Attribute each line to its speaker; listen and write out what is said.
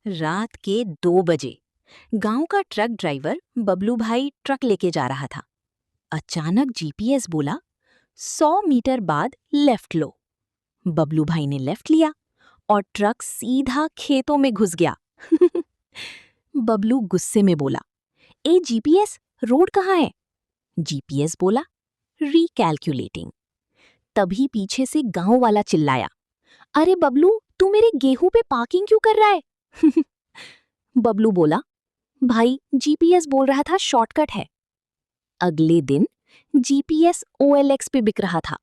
Speaker 1: रात के 2 बजे गांव का ट्रक ड्राइवर बबलू भाई ट्रक लेके जा रहा था। अचानक जीपीएस बोला, 100 मीटर बाद लेफ्ट लो। बबलू भाई ने लेफ्ट लिया और ट्रक सीधा खेतों में घुस गया। बबलू गुस्से में बोला, ए जीपीएस, रोड कहाँ है? जीपीएस बोला, रिकैलकुलेटिंग। तभी पीछे से गांव वाला चिल्लाया, अरे बबलू, तू मेरे गेहूं पे पार्किंग क्यों कर रहा है? बबलू बोला, भाई जीपीएस बोल रहा था शॉर्टकट है। अगले दिन जीपीएस ओएलएक्स पे बिक रहा था।